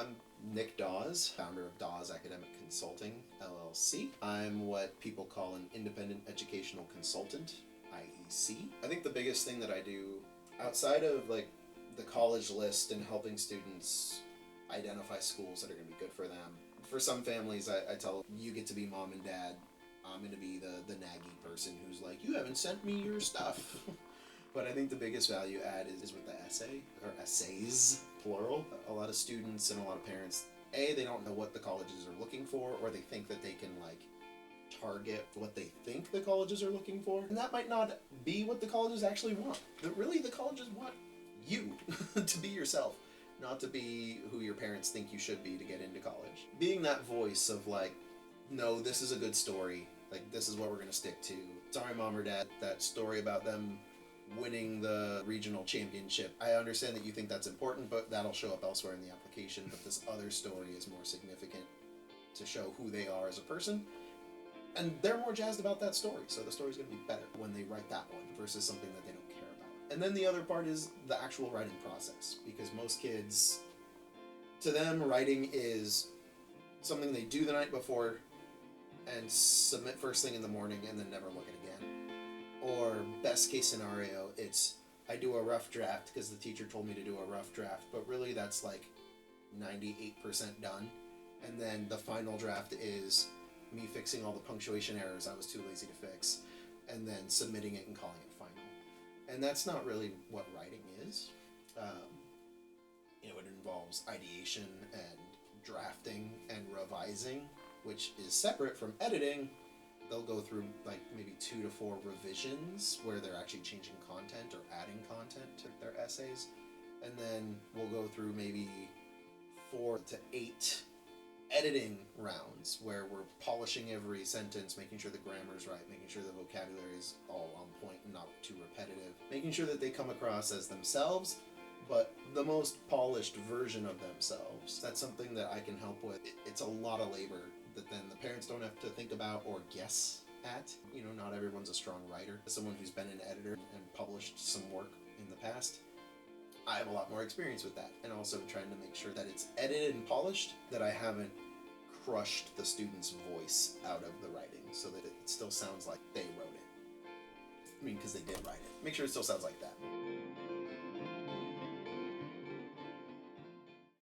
I'm Nick Dawes, founder of Dawes Academic Consulting, LLC. I'm what people call an independent educational consultant, IEC. I think the biggest thing that I do outside of like the college list and helping students identify schools that are going to be good for them. For some families, I tell them, you get to be mom and dad. I'm going to be the naggy person who's like, you haven't sent me your stuff. But I think the biggest value add is with the essay, or essays, plural. A lot of students and a lot of parents, they don't know what the colleges are looking for, or they think that they can like target what they think the colleges are looking for. And that might not be what the colleges actually want. But really the colleges want you to be yourself, not to be who your parents think you should be to get into college. Being that voice of like, no, this is a good story. Like, this is what we're gonna stick to. Sorry, mom or dad, that story about them winning the regional championship. I understand that you think that's important, but that'll show up elsewhere in the application. But this other story is more significant to show who they are as a person. And they're more jazzed about that story, so the story's gonna be better when they write that one versus something that they don't care about. And then the other part is the actual writing process, because most kids, to them, writing is something they do the night before and submit first thing in the morning and then never look at again. Or best case scenario, it's I do a rough draft because the teacher told me to do a rough draft, but really that's like 98% done. And then the final draft is me fixing all the punctuation errors I was too lazy to fix, and then submitting it and calling it final. And that's not really what writing is. It involves ideation and drafting and revising, which is separate from editing. They'll go through like maybe 2 to 4 revisions where they're actually changing content or adding content to their essays. And then we'll go through maybe 4 to 8 editing rounds where we're polishing every sentence, making sure the grammar's right, making sure the vocabulary is all on point and not too repetitive, making sure that they come across as themselves, but the most polished version of themselves. That's something that I can help with. It's a lot of labor that then the parents don't have to think about or guess at. You know, not everyone's a strong writer. As someone who's been an editor and published some work in the past, I have a lot more experience with that. And also trying to make sure that it's edited and polished, that I haven't crushed the student's voice out of the writing so that it still sounds like they wrote it. I mean, because they did write it. Make sure it still sounds like that.